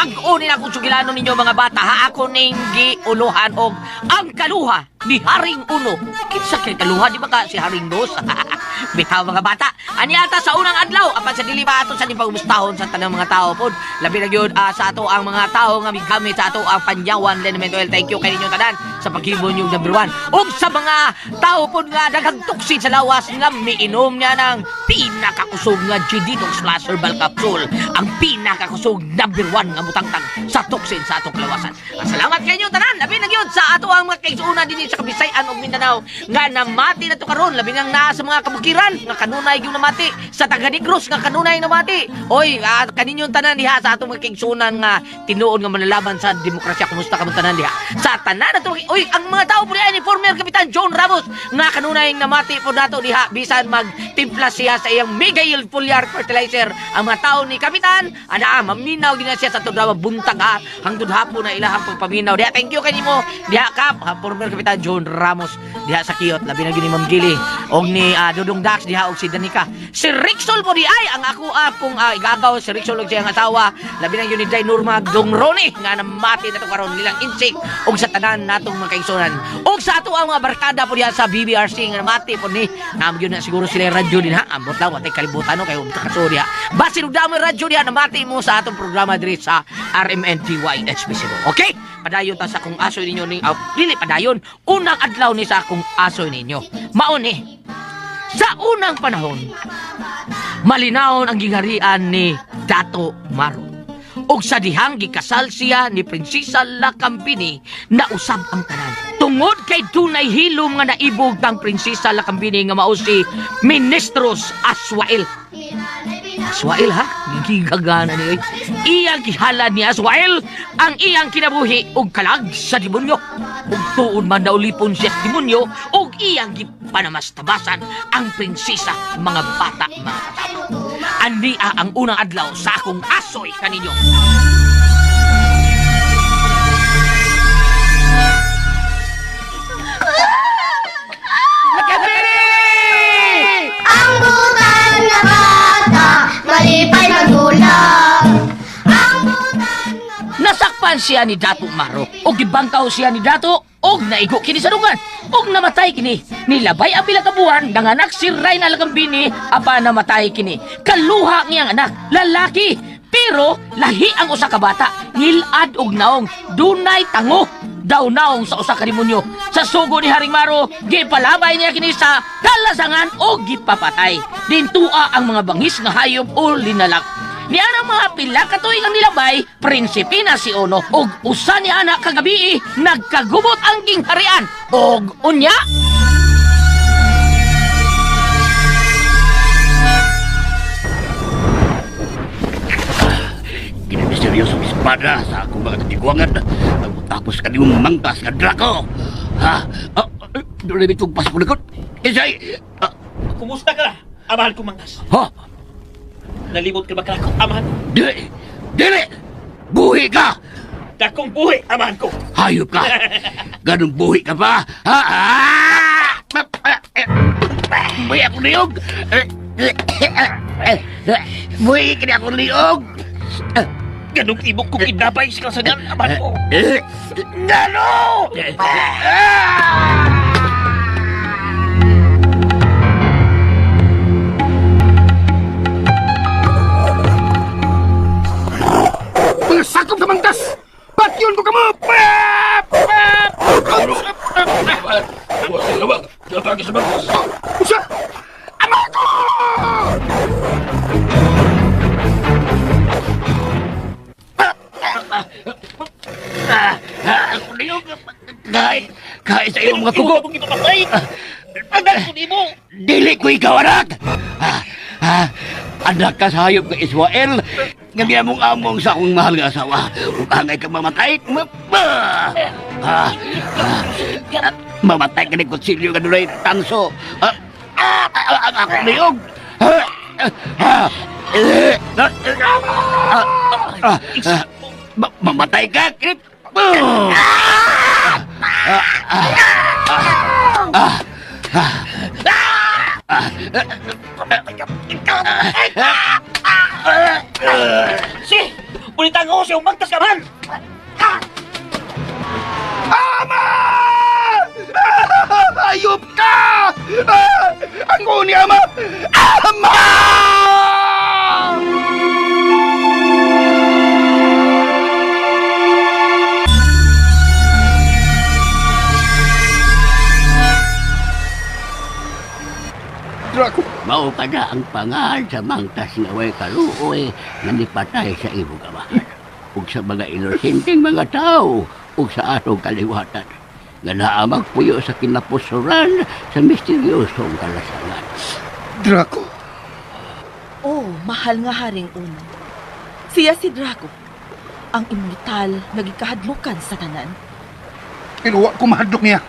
Bag-o nila kung sugilanon ninyo mga bata, ha? Ako ning giuluhan og ang kaluha ni Haring Uno. Kinsa kay kaluha, di ba ka si Haring Dos? Bitaw mga bata. Ani ata sa unang adlaw, apan sa dili ba ato sa pagumustahon sa tanang mga tao pod. Labi na gyud sa ato ang mga tao nga migamit sa ato ang Panyawan Liniment Oil. Thank you kay ninyo tanan sa paghimo yung number 1. Og sa mga tao pod nga daghang tuksid sa lawas nga miinom niya ng pinakakusog nga G-Detox Plus Herbal Capsule. Ang pinakakusog number 1 nga butangtang sa tuksid sa atong kalawasan. Salamat kay ninyo tanan. Labi na gyud sa ato ang mga kaigsuuna dinhi sa Kabisayan ug Mindanao nga namati na to karon. Labi nang naa sa mga kabukiran nga kanunay yung namati, sa Taga-Negros nga kanunay namati. Oy, kaninyong tanan diha sa atong mga kaigsuunan nga tinuod nga manlalaban sa demokrasya. Kumusta ka tanan diha? Sa tanan nato, oy, ang mga tao po diha ni former Kapitan John Ramos nga kanunay namati po nato diha bisan magtimpla siya sa iyang mega yield foliar fertilizer. Ang mga tao ni Kapitan maminaw din siya sa tudlaw buntag hangtod hapon na ilahang pagpaminaw diha. Thank you kanimo diha kap former Kapitan John Ramos diha sa Kiyot. Labi na gyud ni Ma'am Gili og ni Dudong Dax diha og si Danica. Si Rixol po di ay ang ako pong igagaw si Rixol og siyang asawa. Labi na gyud ni Day Norma Dongroni nga namati na to karon nilang insik og sa tanan natong mga kaigsunan. Og sa ato ang mga barkada po diha sa BBRC nga namati po ni gyud na siguro sila radyo din ha. Ambot daw watay kalibutan no kay kaso diha. Basin og damo radyo diha namati mo sa atong programa diri sa RMNTY HBC. Okay? Padayon ta sa kung asoy ninyo ning dili padayon unang adlaw ni sa akong asoy ninyo. Mao ni sa unang panahon, malinawon ang gingarian ni Dato Maro. Og sa dihang gikasal siya ni Prinsesa Lakambini na usab ang tanan. Tungod kay dunay hilom nga naibog tang Prinsesa Lakambini nga mao si Ministros Aswael. Aswael ha? Gigagana ni iyang gihalad ni Aswael ang iyang kinabuhi og kalag sa demonyo. Ug tuod man daw lipon siya sa demonyo og iyang gipanamastabasan ang prinsesa mga bata mga katao. Ania ang unang adlaw sa akong asoy kaninyo. Ang butan nga bata, malipay magulang. Ang butan nga bata. Nasakpan siya ni Dato Maro o gibangkaw siya ni Dato og naigo kini sa dungan og namatay kini. Nilabay ang pila ka buwan nanganak si Reyna Lakambini apa namatay kini. Kaluha ngiyang anak, lalaki. Pero lahi ang usa ka bata, ngilad og naong, dunay tango. Daw naong sa usa ka demonyo. Sa sugo ni Haring Maro, gipalabay niya kini sa kalasangan o gipapatay. Dintua ang mga bangis nga hayop o linalak. Niya ang mga pila katuig ang nilabay, prinsipe na si Ono. Og usa ni anak kagabi, nagkagubot ang gingharian. Og unya, Seryoso espada sa akong mga katiguangan. Tapos ka yung mangkas nga Draco. Ha? Doon na itong pasok ko likod. Isay! Kumusta ka na, amahan ko mangas? Ha? Nalimot ka ba ka ako, amahan? Dili! Dili! Buhi ka! Dakong buhi, amahan ko! Hayop ka! Ganong buhi ka pa? Ha? Buhi ako niyog! Buhi ka niya ako niyog! Ganong ibok kong inabay sa kasanan, amahan ko! Gano! Sakop ka mangkas! Patyon ko ka mo! Usa! Ama ko! Kahit sa iyong mga tugo! Ikaw akong ipapatay! Anak ko di mo! Dili ko ikaw, anak! Anak ka sa hayop ng Israel, nga mong among sa akong mahal nga asawa. Kung angay ka mamatay, mamatay ka ng kutsilyo ka doon tanso. Ako niyog! Mamatay ka! Si! Ulitangos! siyang magtas ka man! Ama! Ayop ka! Ang uni, Ama! Ama! Draco! Mao kada ang pangal sa mangtas nga way kaluoy nga nipatay sa imong amahan. Ug sa mga inosenteng mga tao ug sa atong kaliwatan nga naa magpuyo sa kinapusuran sa misteryosong kalasangan. Draco! Oh, mahal nga Haring Uno. Siya si Draco, ang immortal nga gikahadlukan sa tanan. Pero wa ko mahadlok niya.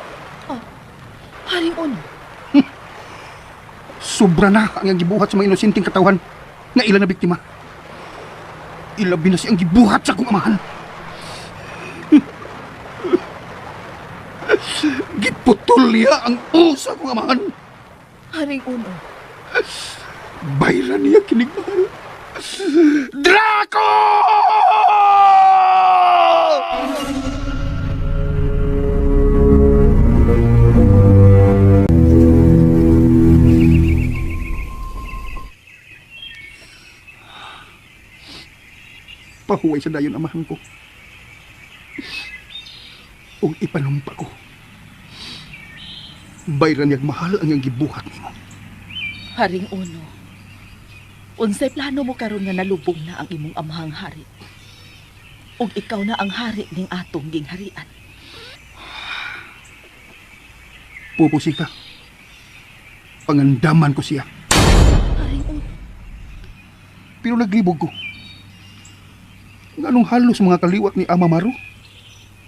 Haring Uno, Sobra na ang iyang gibuhat sa mga inosenteng katawan nga ilan na biktima. Ilabi na siyang gibuhat sa akong amahan. Giputol niya ang usa kong amahan. Haring Uno, Bayran niya kinigmahal. Draco! Pahuway sa dayon amahan ko. Ug ipanumpa ko. Bayran niyag mahal ang iyang gibuhat nimo. Haring Uno, unsay plano mo karon nga nalubong na ang imong amahang hari? Ug ikaw na ang hari ning atong gingharian. Pupusi ka. Pangandaman ko siya. Haring Uno, Pero naglibog ko. Nganong halos mga kaliwat ni Ama Maru,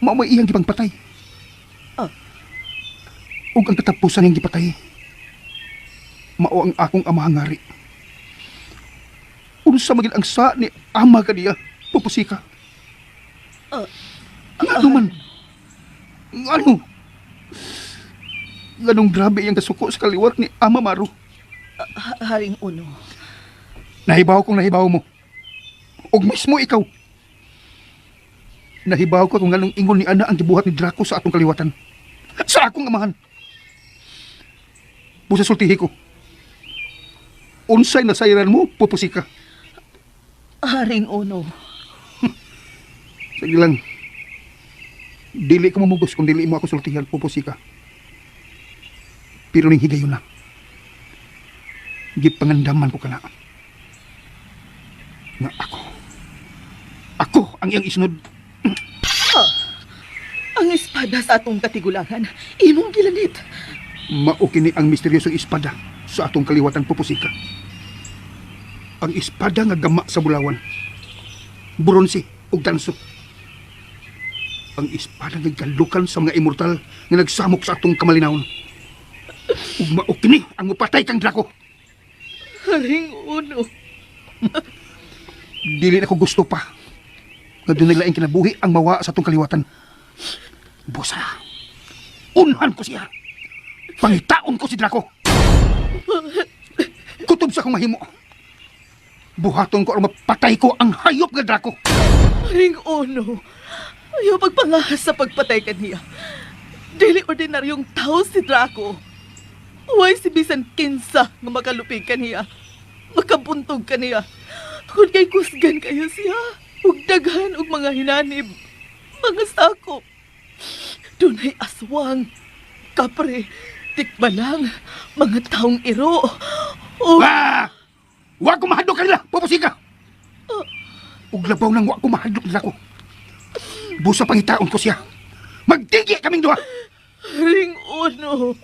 mao may iyang gipangpatay. Ug ang katapusan niyang gipatay, mao ang akong amahang hari. Unsa magid ang sa ni ama kaniya, pupusi ka. Ngano man? Ngano? Nganong grabe iyang kasuko sa kaliwat ni Ama Maru. Haring Uno, Nahibaw kong nahibaw mo. Og mismo ikaw. Nahibaw ko kung nganong ingon ni Ana ang gibuhat ni Draco sa atong kaliwatan. Sa akong amahan. Busa sultihi ko. Unsay nasayran mo, pupusi ka. Haring Uno, Sige lang. Dili ko mamugos kung dili mo ako sultihan, pupusi ka. Pero ning higayon na. Gipangandaman ko ka na. Nga ako ang iyang isunod. ang espada sa atong katigulangan, imong gilanit. Mao kini ang misteryosong espada sa atong kaliwatan, pupusi ka. Ang espada nga gama sa bulawan. Bronze ug tanso. Ang espada nga galukan sa mga immortal nga nagsamok sa atong kamalinawon. Ug mao kini ang mupatay kang Draco. Haring Uno, Dili na ko gusto pa nga doon naglaing kinabuhi ang mawa sa atong kaliwatan. Busa, unhan ko siya. Pangitaon ko si Draco. Kutob sa akong mahimo. Buhaton ko ang mapatay ko ang hayop nga Draco. Haring Uno, ayaw pagpangahas sa pagpatay kaniya. Dili ordinaryong tao si Draco. Huwag si bisan kinsa nga makalupig kaniya. Makabuntog kaniya. Kung kay kusgan kayo siya, ug daghan og mga hinanib, mga sakop. Dunay aswang, kapre, tikbalang, mga taong iro. O Wa ko mahadlok kanila, pupusi ka. Ug labaw nang wa ko mahadlok nila ko. Busa pangitaon ko siya. Magtigi kaming duha. Haring Uno,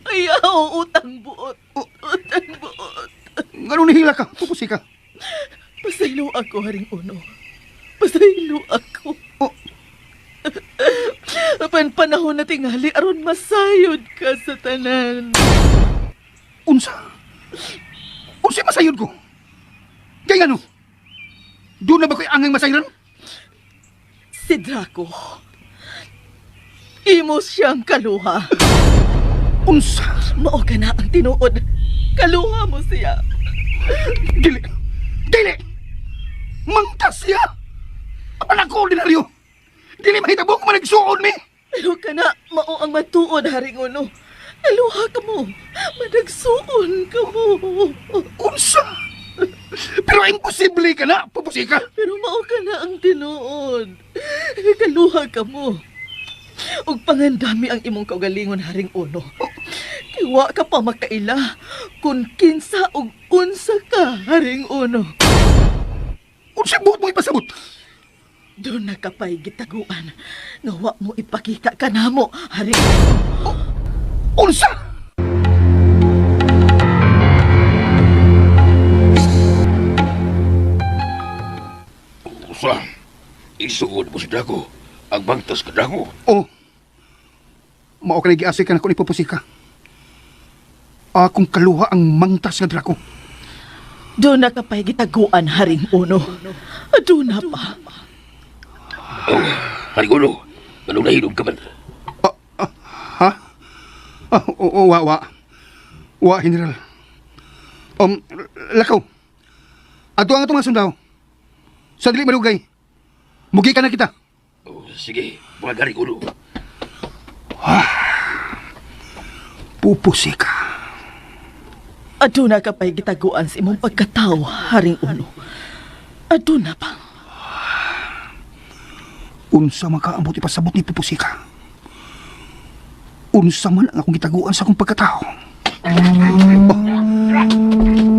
ayaw utang buot. Utang buot. Ganun nahila ka, pupusi ka. Pasaylo ako, Haring Uno. Pasaylo ako. Apan panahon na tingali aron masayod ka sa tanan. Unsa masayod ko? Kaya ano? Doon na ba ko'y angang masayran? Si Draco. Imo siyang kaluha. Unsa? Mao ka na ang tinuod. Kaluha mo siya. Dili! Mangtas siya! Anak ko, ordinaryo. Dili mahitabo kung managsuon mi. Pero kana mao ang matuod Haring Uno. Naluha ka mo. Managsuon ka mo. Unsa? Pero imposible ka na, pupusika. Pero mao ka na ang tinuod. Kaluha ka mo. Ug pangandami ang imong kaugalingon Haring Uno. Kiwa ka pa makaila kung kinsa ug unsa ka Haring Uno. Unsa buot mo ipasabot? Doon nakapay gitaguan. Nga wa mo ipakita ka namo Haring Uno. Unsa? Usa, isuod mo sa dako. Ang bangtas ka dako. Oh. Mao ka giasik ka na kung ipupusika. Akong kaluha ang mangtas nga drako. Doon nakapay gitaguan Haring Uno. Doon na pa. Oh, Haring Uno, anong nahinog ka man? Ha? Oo, wa. Wa, General. Lakaw. Ato ang atong mga sundao. Sa dili malugay. Mugi ka na kita. Oh, sige, mga Haring Uno. Pupusika. Aduna ka pa'y gitaguan sa imong pagkatao, Haring Uno. Aduna pa. Unsa makaambot ipasabot ni pupusika. Unsa man ang akong gitaguan sa akong pagkatao.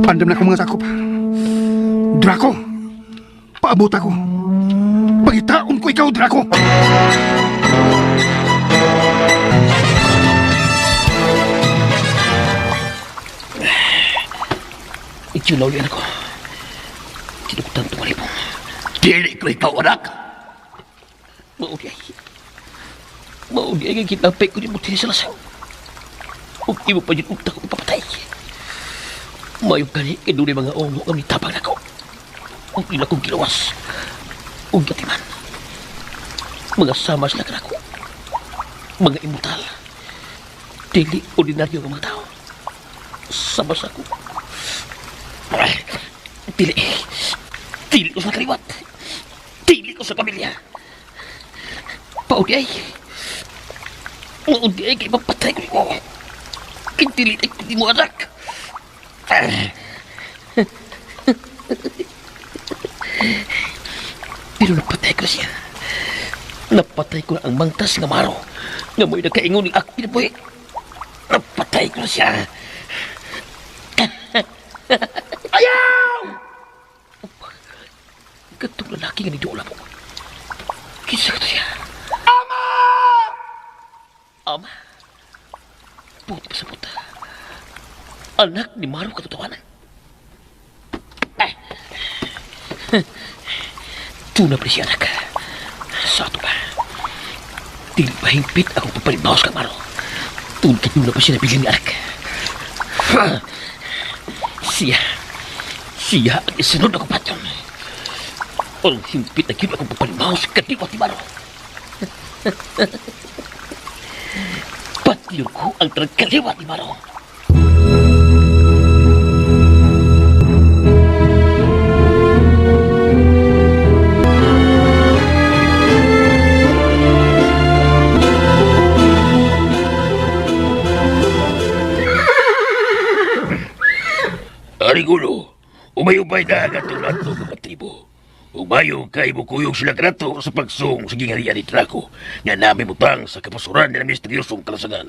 Andam na akong mga sakop. Draco! Paabot ako. Pagitaon ko ikaw, Draco! Itulaw yan ako. Tinukutan tumalip mo. Dili ko ikaw, anak. Maugay ang kinapay ko ni Muti sa lasang. Huwag mo pa dyan utak ko ipapatay. Mayong gani, doon mga ongo ang nitapang na ko. Ang ila kong gilawas. Huwag yatiman. Mga sama sila ka na ko. Mga imutal. Dili ordinaryo ang mga tao. Sama sa ko. Dili. Dili ko sa kaliwat. Dili ko sa pamilya. Paudyay. Paudyay kay mapatay ko mo. Dili ko di mo anak. Pero napatay ko siya. Napatay ko na ang mangtas nga maro. Nga mo'y nagkaingon ng akpil po eh. Napatay ko na siya. Ayaw! Gatong lalaki nga nidola mo. Kinsa ka siya? Ama! Ama? Puti pa sa puta. Anak ni Maro katotohanan. Ay! Tuna pa siya anak. Sa ato ba? Dili ba hingpit akong papalimbawas ka Maro? Tuna ka nyo na pa siya nabiling ni anak. Siya ang isunod ako patyon. Ang himpit na yun akong papalimaw sa katiwa ti Maro. Patyon ko ang tragkaliwa ti Maro. Haring Uno, umayubay na ang atong nato mga tribo. Umayo kay mukuyog sila grato sa pagsong sa gingarian ni Draco nga namin butang sa kapasuran ng misteryosong kalasangan.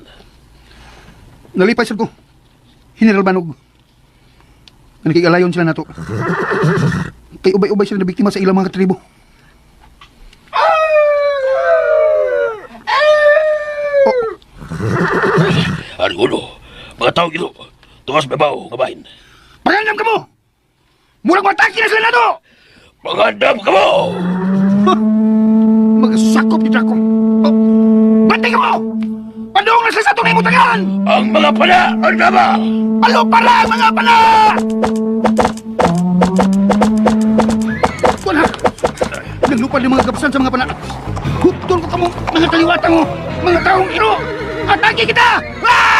Nalipay sad ko. General Banog. Nakikalayon sila nato. Kay ubay-ubay sila na biktima sa ilang mga tribo. Haring Uno, mga tao ito, tuwas babaw, ngabahin. Pangandam ka mo! Murang mataki na sila nato! Pangandam ka mo! Magsakop ni Draco. Bantay ka mo! Padung na sila sa itong imutangan! Ang mga pana, ang tama! Alo para ang mga pana! Wala! Naglupa ng mga kapasan sa mga pana. Hutun ko kamo, mga kaliwatan mo! Mga taong iro! Atake kita! Ah!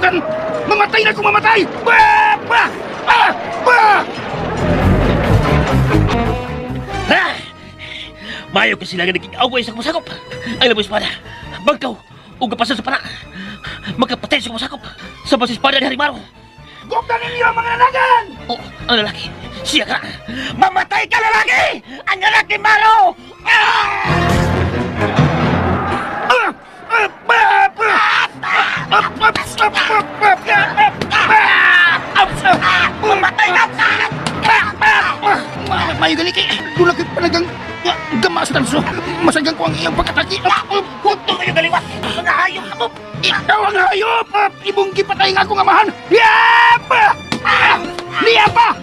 kaliwatan! Mamatay na kung mamatay! Bah! Bah! Ah! Bah! Ha! Mayo ka sila nga naging away sa kumasakop. Ang labos espada. Bangkaw. Uga pasan sa pana. Magkapatay sa kumasakop. Sa basis espada ni Harimaro. Gugdan ninyo mga nanagan! Oh, ang lalaki. Siya ka. Mamatay ka lalaki! Ang lalaki Maro! Mamatay ka! Mayo galiki! Tulad ka panagang gama sa tanso. Masagang ko ang iyang pagkataki. Huto kayo galiwat! Mga hayop na mo! Ikaw ang hayop! Ibong gipatay nga akong amahan! Yapa! Niyapa!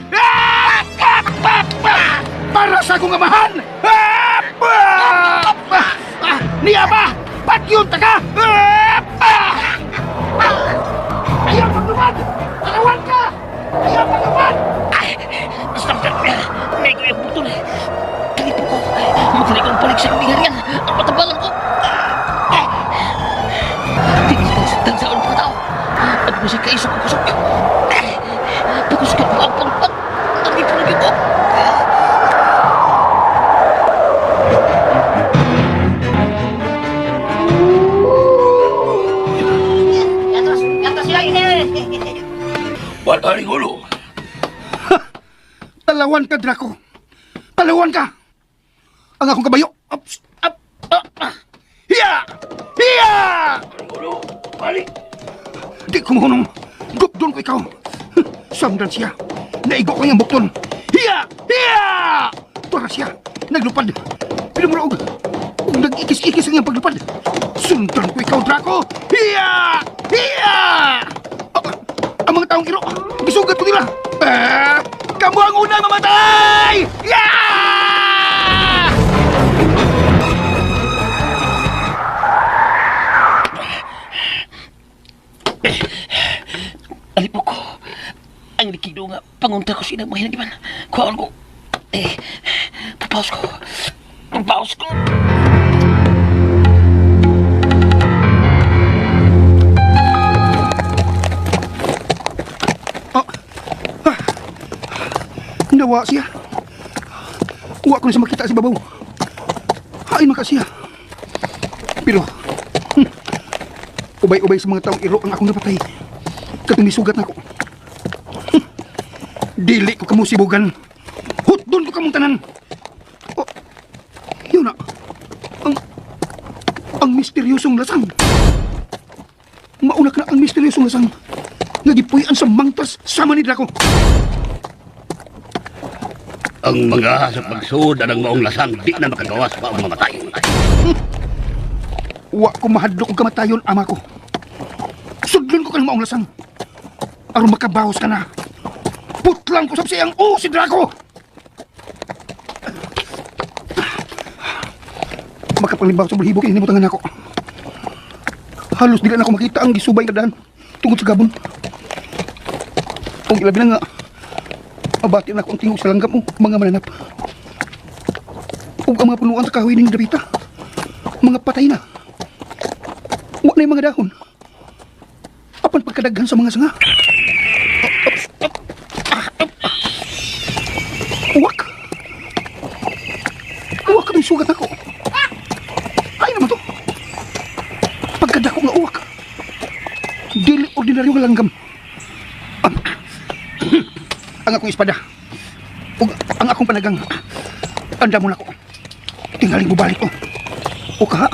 Para sa akong amahan! Niyapa! Patyun ta ka! Ayaw magluwad! Alawan ka! Ayaw magluwad! Stop that! May ko yung butol. Kalipo ko. Magpalik kong balik sa kabiharian. Ang patabangan ko. Tigil sa mga tao. At musik kaisok ang kusok. Pagkusok ko ang pangpag. Ang ipulagin ko. Yatos sila ini. Pataring ulo. Talawan ka, Draco! Talawan ka! Ang akong kabayo! Hiya! Hiya! Ulo, balik. Di ko mahunong. Gupdon ko ikaw. Samdan siya. Naigo ko niyang bukton. Hiya! Hiya! Para siya. Naglupad. Pinamulaog. Kung nag-ikis-ikis ang iyang paglupad. Sundan ko ikaw, Draco! Hiya! Hiya! Ang mga taong iro. Isugat ko nila. Kamu ang unang mamatay! Yeah! Alipo ko. Ang likido nga. Pangunta ko sinang mahinagiman. Kuhaan ko. Papaos ko. Papaos ko. Nawa siya. Uwa ko na siya makita sa babaw. Hain maka siya. Pero, ubay-ubay sa mga taong iro ang akong napatay. Katong misugat na ako. Dili ko kamusibugan. Hutdon ko kamong tanan. Oh, yun na. Ang misteryosong lasang. Mauna ka na ang misteryosong lasang. Nagipuyan sa mangtas sama ni Draco. Ang mga sa pagsuda ng maong lasang di na makagawas pa ang mamatay. Wa ko mahadlok og kamatayon, ama ko. Sudlon ko kang maong lasang. Aron makabawas ka na. Putlang ko sa siyang si Draco. Makapanglibaw sa bulhibok inimutangan ako. Halos dili na ako makita ang gisubay nga daan tungod sa gabon. Kung ilabi na nga, mabati na akong tingog sa langgam mo, mga mananap. Ug ang mga punuan sa kahoy ning Davita, mga patay na. Wa na yung mga dahon. Apan pagkadaghan sa mga sanga. Uwak! Uwak ka sugat ako. Ay naman to. Pagkadako nga uwak. Dili ordinaryo nga langgam. Ang akong espada ug ang akong panagang anda mo na ko. Tingaling bubalik ko. O kaha,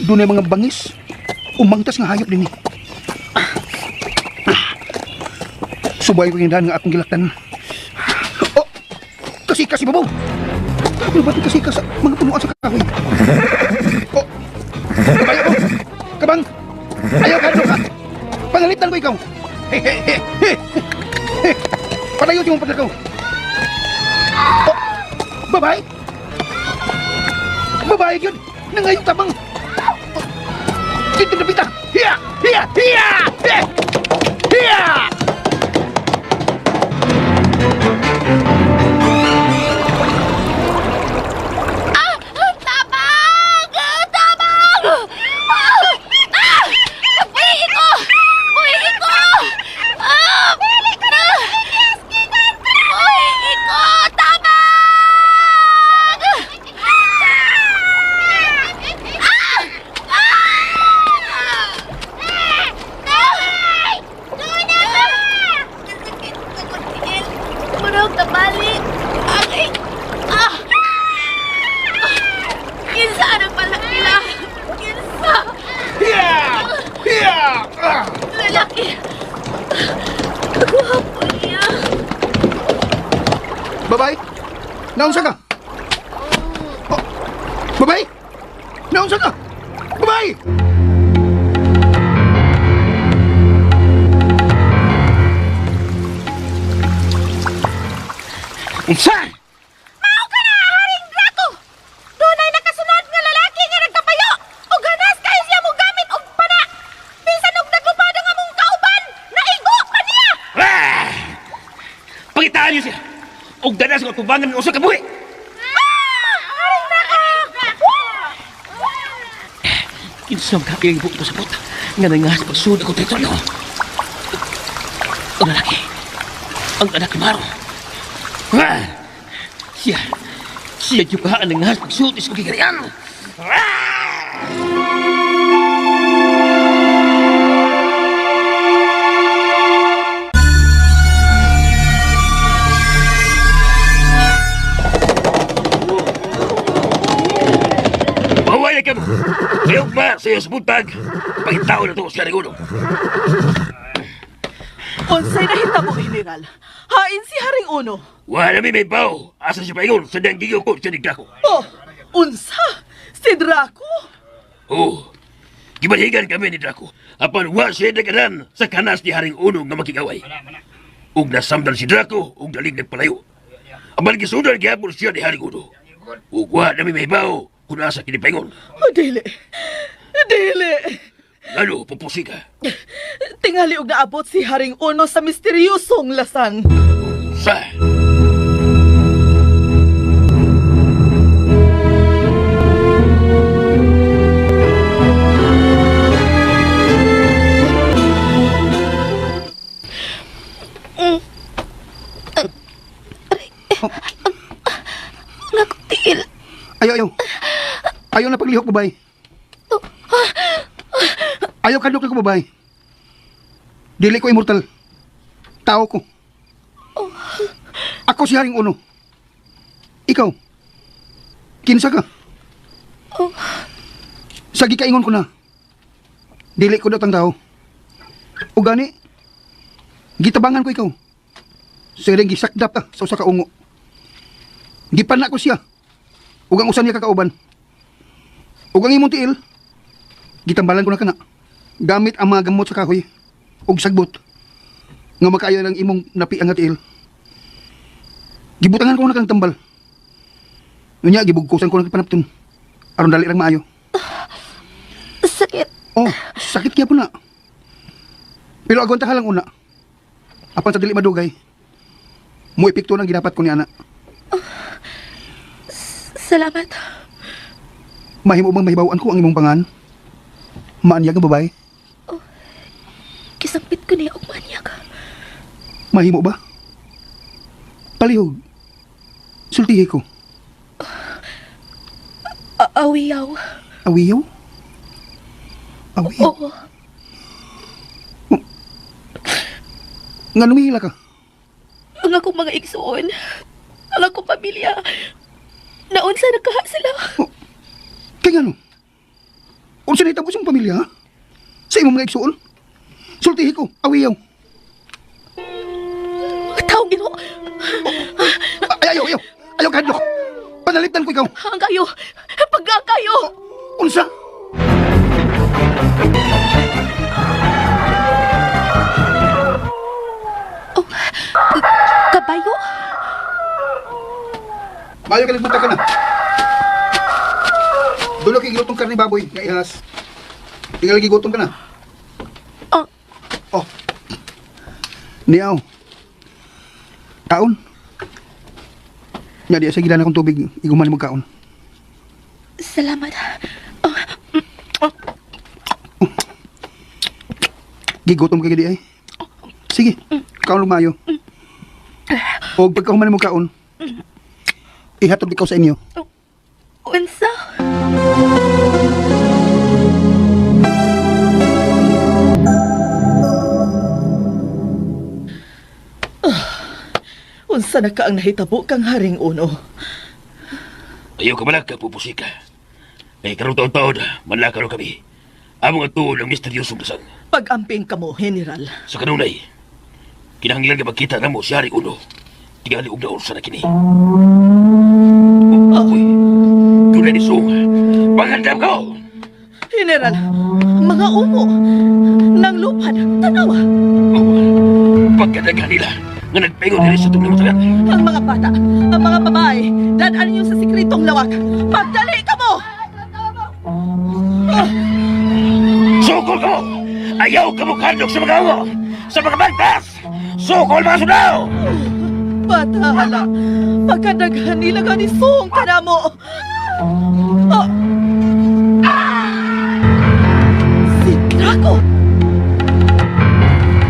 doon ay mga bangis umangtas nga hayop din. Subay ko yung daan nga akong gilaktan. Oh, kasi babaw. Ano ba kasi sa mga punuan sa kahoy? Oh, kabayo ko. Kabang, ayaw ka, ka. Pangalitan ko ikaw. Patayo yung pagkakaw. Oh, babae? Babae yun. Nangayong tabang. Oh, dito na pita. Hiya! Hiya! Hiya! Hiya! Hiya! Tabang! Tabang! Buhi ko! Naunsa ka? Oh, babae? Naunsa ka? Babae! Unsa? Mao ka na, Haring Draco! Dunay nakasunod nga lalaki nga nagkapayo! O ganas kayo siya mo gamit og pana! Bisan og naglupad ang among kauban! Naigo pa niya! Ah! Pangitaan niyo siya. Og danas ko tubangan ng usa ka buhi. Haring Draco! Kinsam ka iyang ibuko sa puta. Nga nangas pagsunod ako teritoryo. Ang lalaki. Ang lalaki maro. Ah! Siya yung kahaan ng ngas pagsunod is magigarian. Mawala ka mo. Kayong ba sa iyo sa buntag? Pahintao na ito sa Haring Uno. Unsay nahitabo, General? Hain si Haring Uno. Wala may baw. Asa siya paingon sa danggiyo ko sa nigdako. Oh, unsa? Si Draco? Oo. Gibaligan kami ni Draco. Apan wa siya nagaran sa kanas ni Haring Uno nga makigaway. Ug nasamdan si Draco ug dalig nagpalayo. Apan gisundan gyapon siya ni Haring Uno. Ug wa na may baw kung asa kinipaingon. Oh, dili. Dili. Ano, pupusi ka? Tingali og naabot si Haring Uno sa misteryosong lasang. Sa? Nakutil. Ayaw. Ayaw na paglihok, babae. Ayaw kadlok ko, babae. Dili ko immortal. Tao ko. Ako si Haring Uno. Ikaw. Kinsa ka? Sagi kaingon ko na. Dili ko datang tao. O gani, gitabangan ko ikaw. Siring gisakdap ka sa usa ka ungo. Gipan na ko siya. Ug ang usan niya kakauban. Ug ang imong tiil, gitambalan ko na kana. Gamit ang mga gamot sa kahoy ug sagbot nga makaayo ng imong napiang nga tiil. Gibutangan ko na kang tambal. Unya gibugkusan ko na panapton. Aron dali lang maayo. Sakit. Oh, sakit kaya po na. Pero agwanta ka lang una. Apan sa dili madugay. Mo epekto nang ginapat ko ni ana. Salamat. Mahimo bang mahibawan ko ang imong pangan? Maanyag ang babae? Kisampit ko niya og manyak. Mahimo ba? Palihog. Sultihi ko. Awiyaw. Awiyaw? Awiyaw? Oo. Nga lumihila ka? Ang akong mga igsuon. Ang akong pamilya. Naunsa nagkaha sila. Kaya nga no? Unsa na itapos yung pamilya, ha? Sa imong mga igsuon? Sultihi ko, awiyaw. Taong Ginoo. Ayaw. Ayaw kahadlok. Panalitan ko ikaw. Ang kayo. Paggaan kayo. Unsa? Kabayo? Mayo ka nagpunta ka na. Dulo kay gilutong karne baboy nga ihas. Tinggal gigutom ka na. Oh. Oh. Niyaw. Kaon. Nya di sa gidan akong tubig, iguman mo kaon. Salamat. Gigutom ka gidi ay. Sige, kaon lumayo. O pagkahuman mo kaon, ihatod ikaw sa inyo. Unsa? Unsa na ka ang nahitabo kang Haring Uno? Ayaw ka malaka, pupusi ka. Kaya karong taon-taon, malaka rin kami. Among ang tuon ng misteryosong dasang. Pag-amping ka mo, General. Sa kanunay, kinahanglan ka magkita na mo si Haring Uno. Tingali og naon sa nakini. Pagandam ko! General, mga umo, nang lupad, tanawa. Pagkadagan nila nga nagpaingon nila sa tubong tanan. Ang mga bata, ang mga babae, dadaan niyo sa sikretong lawak. Magdali ka mo! Sukol ko! Ayaw ka mo kandog sa mga ulo! Sa mga bagtas! Sukol mga sudaw! Bata, hala, pagkadaghan nila ka ni Song ka na mo. Si Draco!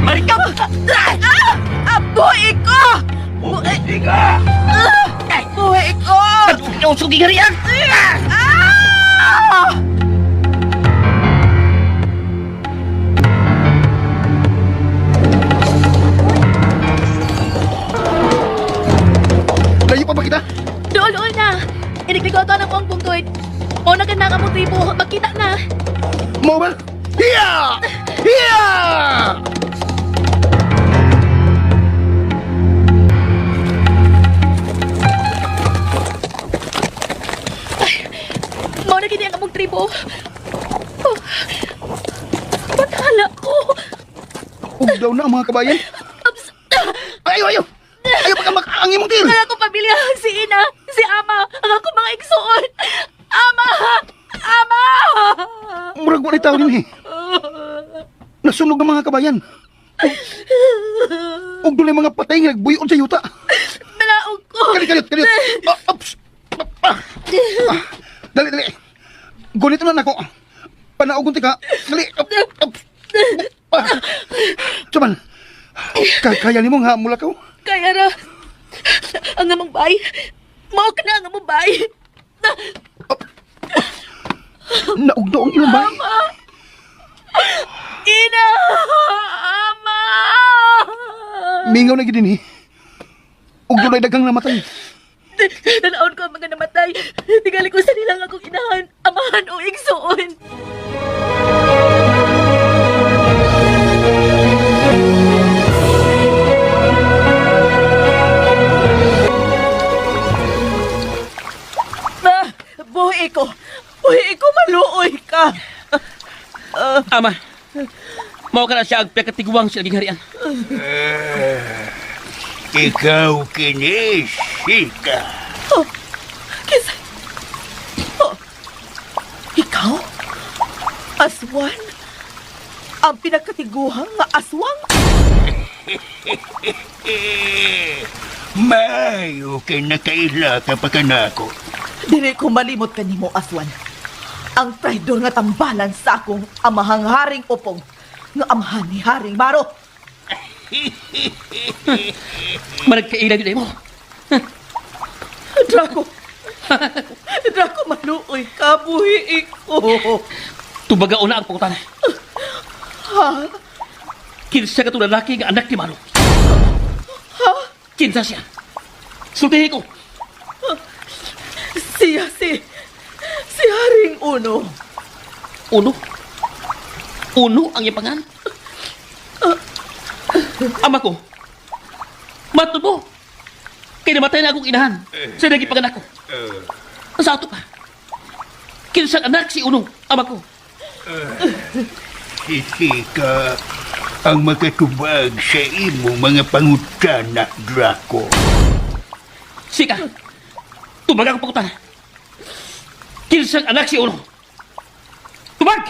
Marikap! Buhay ko! Hindi ka! Buhay ko! Ang sugi nga riyan! Ah! Layo pa ba kita? Dool na. Inikligaw to ng buong pungtoy. O na ka na ka tribo. Magkita na. Mo ba? Hiya! Hiya! Mao na gini ang among tribo. Oh. Bathala ko. Ug daw na ang mga kabayan. Abs- Ayaw, ayaw! Ayaw pagkamak ang imong tir! Ang akong pamilya, si Ina, si Ama, ang akong mga igsoon. Ama! Ama! Murag mo rin tao din eh. Nasunog ang mga kabayan. Ug doon mga patay nga nagbuyon sa yuta. Nalaog ko. Kalit. Ups! Dali. Gunito na nako. Panaugon ka. Dali. Ups! Cuman, kaya ni mo nga mula ka. Kaya na, ang among bay, mao ka na ang among bay. Naugdo ang ilang bay. Ina! Ama! Mingaw na gidin eh. Ug doon ay dagang namatay. Nalaon ko ang mga namatay. Tingali ko sa nilang akong inahan, amahan o igsoon. Buhay ko, maluoy ka. Ama, mao ka na siya ang pagkatiguang sa naging harian. Ikaw kini, Sika. Kisa, ikaw? Aswan? Ang pinagkatiguhang nga aswang? Maayo kay nakaila ka pa kanako. Dili ko malimot kanimo, Aswan. Ang traidor nga tambalan sa akong amahang haring upong nga amahan ni Haring Maro. Managkailan yun mo. Draco! Draco, maluoy ka, buhi ko. Tubaga una ang pangutan. Ha? Kinsa ka lalaki nga anak ni Maro. Ha? Kinsa siya. Sultihin ko. Siya si Haring Uno. Uno? Uno ang ipangan? Ama ko. Matod mo. Kaya namatay na akong inahan. Sa naging panganak ko. Sa ato pa. Kinsang anak si Uno, ama ko. Si Sika ang makatubag sa imo mga pangutana, Draco. Sika, tubag ako pakutan. Kinsang anak si Uno. Tubag!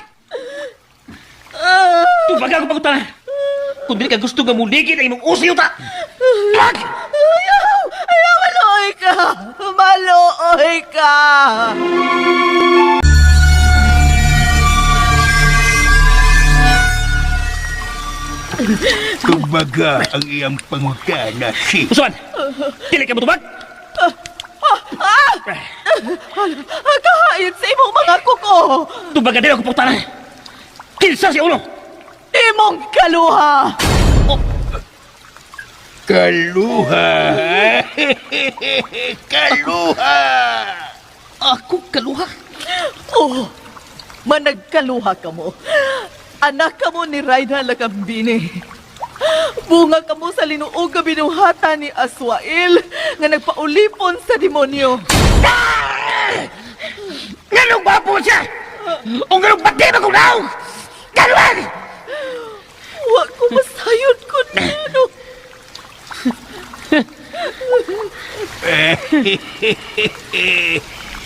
Tubag ako pakutan. Kung di ka gusto nga muligid ang imong usi yuta. Tubag! Ayaw, maluoy ka! Maluoy ka! Kumbaga ang iyang pangutana, Sika. Usuan! Dili ka mo tubag? Kahayag sa imong mga kuko! Tubag ka din ako pakutan. Kinsa si Uno. Imong kaluha! Kaluha! Kaluha! Ako kaluha. Oh, managkaluha ka mo. Anak ka mo ni Raina Lagambini. Bunga ka mo sa linuog ka binuhata ni Aswail nga nagpaulipon sa demonyo. Nganong bapo man siya! Ang ganong pati na kong naong! Ganuan! Wa ko masayod ko niya, no?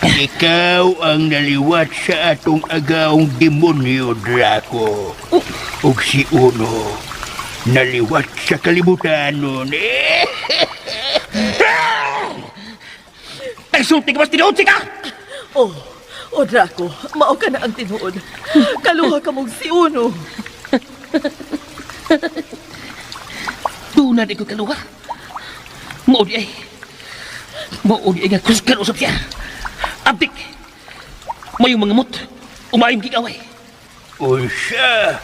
Ikaw ang naliwat sa atong agaong demonyo, Draco. Ug si Uno, naliwat sa kalibutan nun. Nagsulti ka mas tinuod ka! Oh, Draco, mao ka na ang tinuod. Kaluha ka mong si Uno. Doon na di ko kaluha. Maudi ay nga kuskan usap siya. Abdik, mayong mga mut, umayong kikaway. Unsa,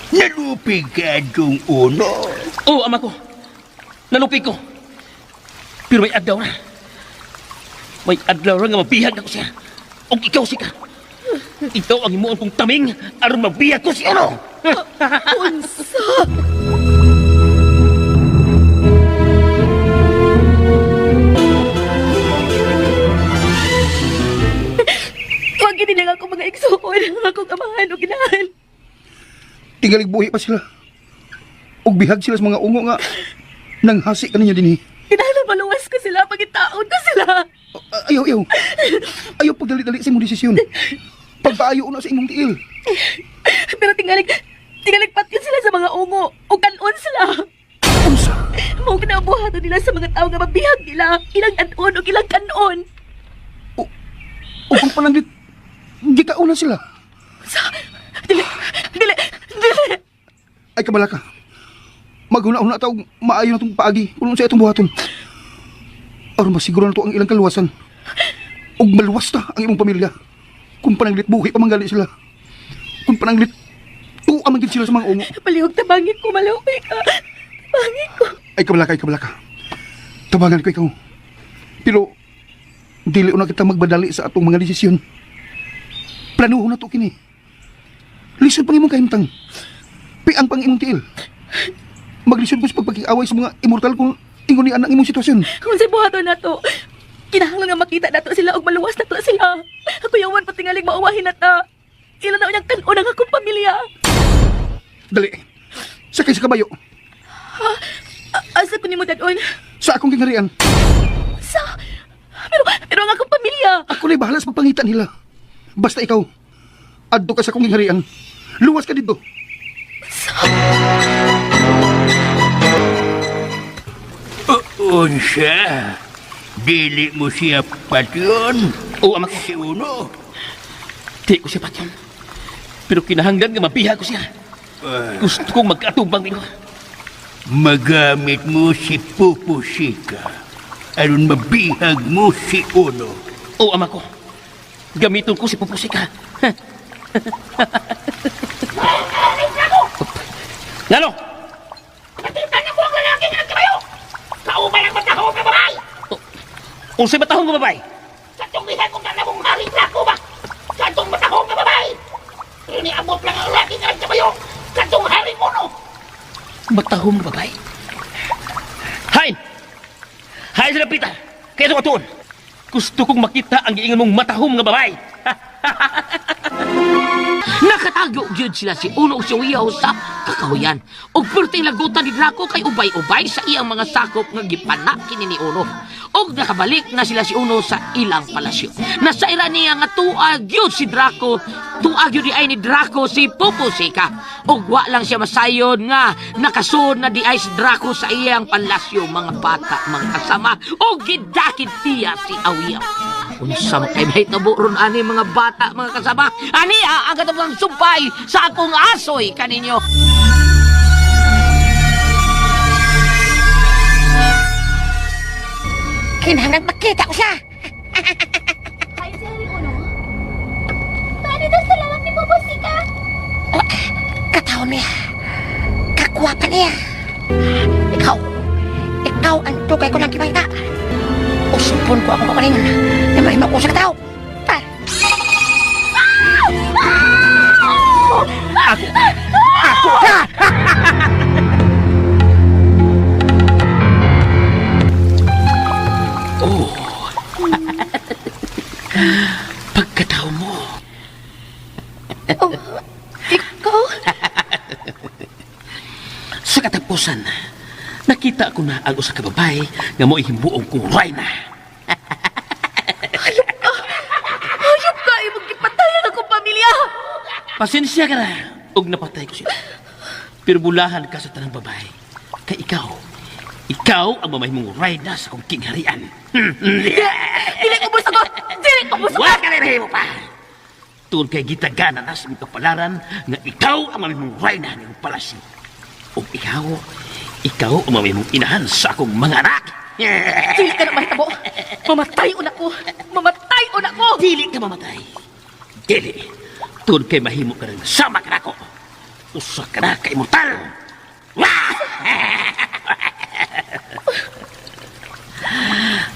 nalupig ka dong Uno. Oo, ama ko, nalupig ko. Pero may adlaw na. May adlaw na nga mabihag ako siya. O ikaw si ka. Ito ang imuon kong taming aron mabihag ko si Uno. Unsa? Huwag ginilang ako mga igsuon. Akong amahan o ginahan. Tingalig buhi pa sila. Ug bihag sila sa mga ungo nga nanghasi ka ninyo dinhi. Kinahanglan maluwas ko sila. Pagitaon ko sila. Ayaw, ayaw. Ayaw pagdali-dali sa imong desisyon. Pagpaayo na sa imong tiil. Pero tingalig patin sila sa mga ungo. O kanon sila. Unsa? Mao kinabuhaton nila sa mga tao nga mabihag nila. Ilang anon o ilang kanon. O kung pananglit, gikauna sila. Dili. Ay kabala ka. Maghuna-una taog maayo na itong paagi. Kung sa itong buhaton. Aron masiguro na to ang ilang kaluwasan. Ug maluwas ta ang imong pamilya. Kung pananglit buhi pamanggali sila. Kung pananglit tuamagin sila sa mga ungo. Palihog tabangin ko. Malupay ka. Tabangin ko. Ay kabala ka. Tabangan ko ikaw. Pero dili una kita magbadali sa atong mga desisyon. Planuhon na to kini. Lisod pang imong kahimtang. Piang pang imong tiil. Maglisod mo sa pagpag-away sa mga immortal kung ingon ni anak imong sitwasyon. Kung sa buhaton na to, kinahanglan nga makita na to sila o maluwas na to sila. Ako yawan patingalig mauwahin na ta. Ilan na unyang kanon ang akong pamilya. Dali. Sakay sa kabayo. Asa ko ni mo dadon? Sa akong kingharian. Pero ang akong pamilya. Ako na'y bahala sa pagpangitan nila. Basta ikaw, adto ka sa akong kingharian. Luwas ka dito. Unsa, dili mo siya patyon. Oo, ama ko. Si Uno. Di ko siya patyon. Pero kinahanglan nga mabihag ko siya. Gusto kong magkatubang nilo. Magamit mo si Pupusika. Aron mabihag mo si Uno. Oo, ama ko. Gamiton ko si Pupusika. Ngano? Patitan na ko ang lalaki nga kabayo! Kauban ang matahong na babae! Unsay matahong nga babay? Katong bihan kong nanabong haring lako ba? Katong matahong na babae! Iniabot lang ang lalaki nga kabayo! Katong haring uno! Matahong nga babay? Hay! Hay sila pita! Kaya itong atuon! Gusto kong makita ang giingon mong matahong nga babay! Nakatago gyud sila si Uno ug si Uyaw sa kakahuyan. Og perting lagutan ni Draco kay ubay-ubay sa iyang mga sakop nga gipanak kini ni Uno. Og nakabalik na sila si Uno sa ilang palasyo. Nasaira niya nga tuag gyud si Draco. Tuag gyud di ay ni Draco si Pupusika. Og wa lang siya masayod nga nakasud na di ay si Draco sa iyang palasyo mga bata mga kasama. Og gidakid tiya si Uyaw. Unsa kay may tabo ron ani mga bata mga kasama. Ani ang katapang sumpay sa akong asoy kaninyo. Kinahanglan makita ko siya. Ay, si Hari Uno. Paano daw sa lawak ni Pupusika? Kataon niya. Kakwapa niya. Ikaw ang tukay ko ng kibay na. Usupon ko ako kapaling na mahima ko sa katao. Ako ka! Oh. Pagkatao mo, katapusan, nakita ko na ang usa ka babae nga mo ihimbuong kong Rayna. Hayop ka, imong gipatayan akong pamilya! Pasensya ka na, og napatay ko sila. Pero bulahan ka sa tanang babae. Kay ikaw ang mamahimong Rayna sa kong kingharian. Dili ko busagot! Dili ko busagot! Huwag ka na mo pa! Tuon kay gitagana na sa mga kapalaran nga ikaw ang mamahimong Rayna ng palasyo. O ikaw ang mamahimong inahan sa akong mga anak. Dili ka na mahitabo! Mamatay una ko! Mamatay una ko! Dili ka mamatay. Dili. Tuon kay mahimo ka rin sama ka na ako. Usa ka na kay immortal.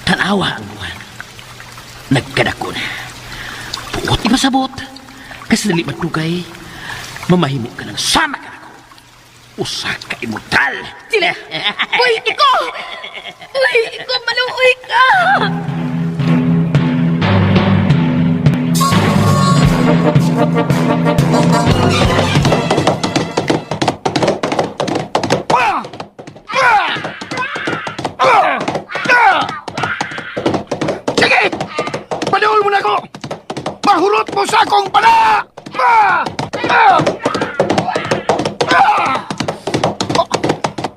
Tanawa ang buwan. Nagkadako na. Puot di masabot. Kasi dali matugay, mamahimo ka ng sama ka na ako. Usa ka immortal. Dili! Uy, iko! Uy, iko, maluoy ka! Sige! Padahol mo na ako! Mahurot mo sa akong pala!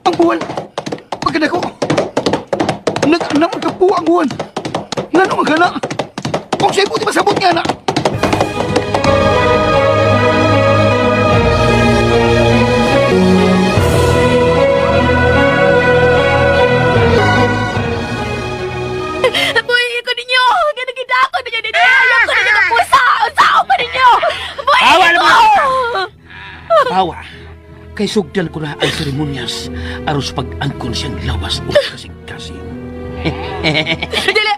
Ang buwan! Pagkada ko! Nag-anam ka po ang buwan! Nga nung magana! Kung sa'yo buti masabot nga na! Buhay ko ninyo! Ganagida ako ninyo ninyo! Ayaw ko ninyo ng pusa! Usaw pa ninyo! Buhay Awa ko! Awa, kay sugdan ko na ang seremonyas aros pag-angkon siyang lawas o kasing-kasing. Dili!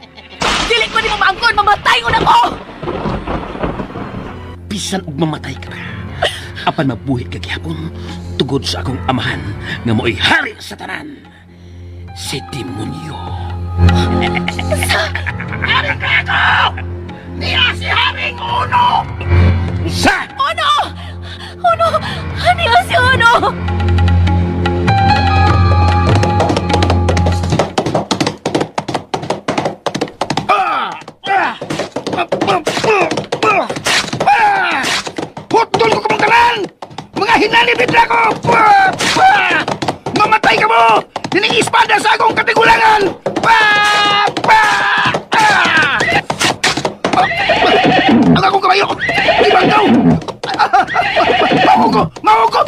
Dili ko ni mo maangkon! Mamatay ko na ko! Bisan og mamatay ka pa. Apan mabuhi ka gihapon tugod sa akong amahan nga mo'y hari sa tanan. Si demonyo. Hari ka ako! Niya si Haring Uno! Sa! Ono! Ono! Ano yun si Ono? Hotdol ko kamangkalan! Mga hinalibid na ko! Mamatay ka mo! Hining-ispada sa akong katigulangan! Ang akong kabayo! Ibang daw! Mawo ko! Mawo ko!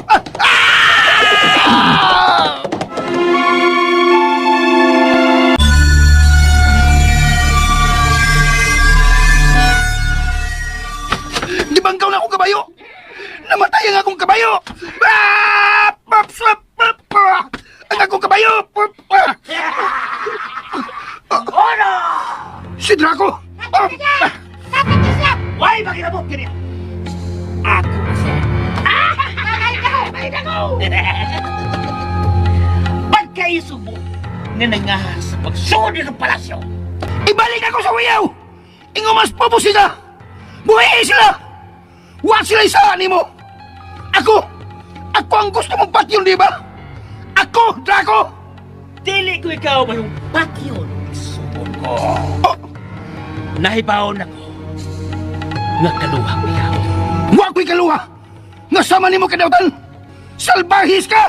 Libanggaw na akong kabayo! Namatay ang akong kabayo! Ang akong kabayo! Si Draco! Why makinabot ka niya? Ako kasi. Pagkaisubo na nangaha sa pagsudi ng palasyo. Ibalik ako sa wayaw! Ingo mas pabusi ka! Buhay sila! Huwag sila isaan mo! Ako! Ako ang gusto mong patyon, di ba? Ako, Draco! Dili ko ikaw ba yung patyon? Isubon ko. Oh, Nahibaon ako. Nga kaluha ko ikaw. huwag ko'y kaluha! Nasama ni mo kadawtan! Salbahis ka!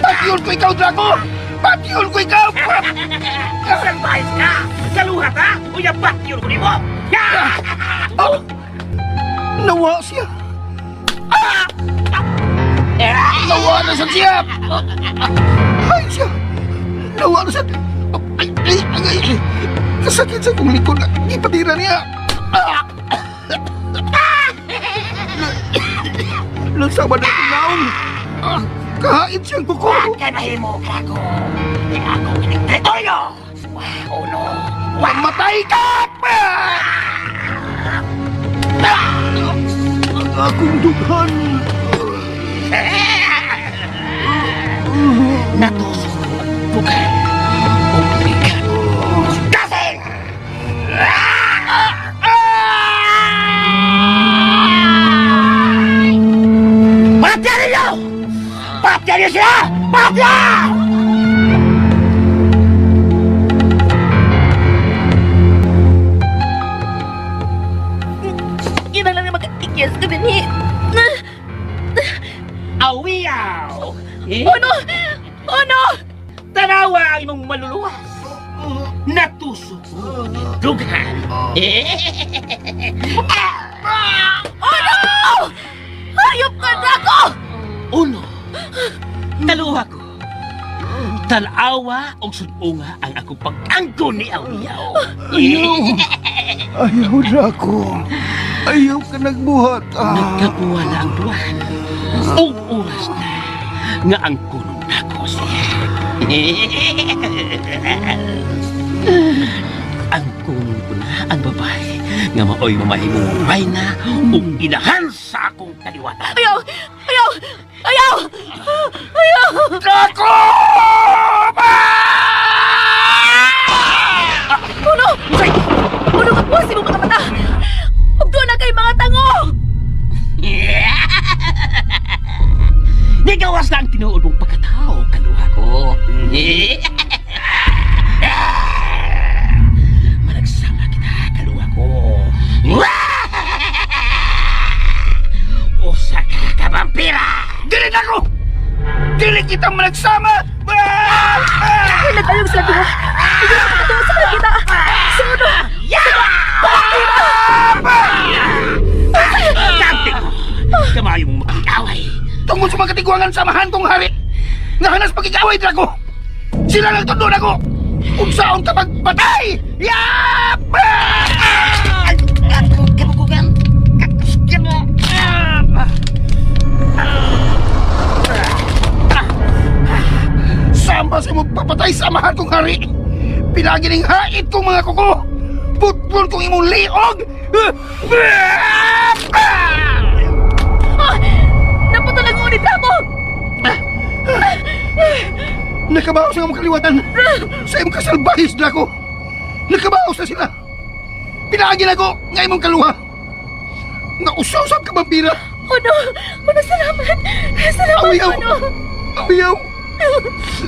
Patyon ko ikaw, Draco! Patyon ko ikaw! Salbahis ka! Kaluha ka? O yung patyon ko ni mo? Oh, nawa siya! Nawa na siya! Ay siya! Nawa na siya! Ay! Kasakit sa kong likod na ipatira niya! Nasama na tinaon! Kahait siyang kuko! Kanahimo ka ko. Hindi ako kinigtretoyo. Uno. Mamatay ka! Ang akong dughan! Natusok ko ang bukan. Obligan. Kasing! Materi! Uno! Uno! Tanawa ang imong maluluwa. Natusok mo ang dughan. Hayop ka, Draco! Uno, taluha ko. Tanawa o sununga ang akong pag-angko ni Awiyaw. Ayaw, Draco. Ayaw ka nagbuhat. Nagkapuwala ang duwan. O oras na nga ang kunong nako siya. Ang kunong ko na ang babae nga maoy mamahimong bay na o inahan sa akong kaliwatan. Ayaw! Ayaw! Ayaw! Ayaw! Draco! Uno! Uno, kapusin mo mga mata! Huwag doon na kay mga tango! Nigawas na ang tinuod mong pagkatao, kaluha ko. Managsama kita, kaluha ko. Usa ka kabampira! Dili ako! Dili kita managsama! Ay, nagayong sila diwa! Hindi na makatuwa sa kita! Suno! Sabi ko, kamayo mong makikaway. Tungkol sa mga katigwangan samahan kong hari! Nahanas pagkikaway, Draco! Sila lang tundon ako! Kung saan ka magpatay! Yap! Kabukugan! Kakusgan mo! Samba sa magpapatay samahan kong hari! Pilagi ning hait kong mga kuko! Putpul kong imong liog! Napatulang mo ni Draco! Nakabaos ang mga kaliwatan sa imong kasalbahis, Draco! Nakabaos na sila! Pilagi na ko nga imong kaluha! Nausosag ka vampira! Uno! Uno, salamat! Salamat, Awiyaw! Uno! Awiyaw!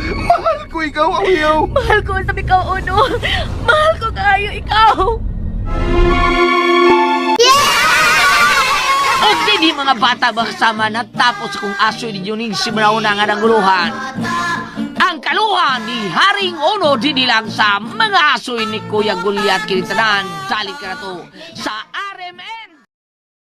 Mahal ko ikaw, Awiyaw! Mahal ko sa ikaw, Uno! Mahal ko kayo, ikaw! O di mga bata makasama na tapos kung asoy ninyo ning simraw na nga ng guluhan. Ang kaluhan ni Haring Uno dinilang sa mga asoy ni Kuya Gulyat Kinitanan. Dali ka na to sa RMN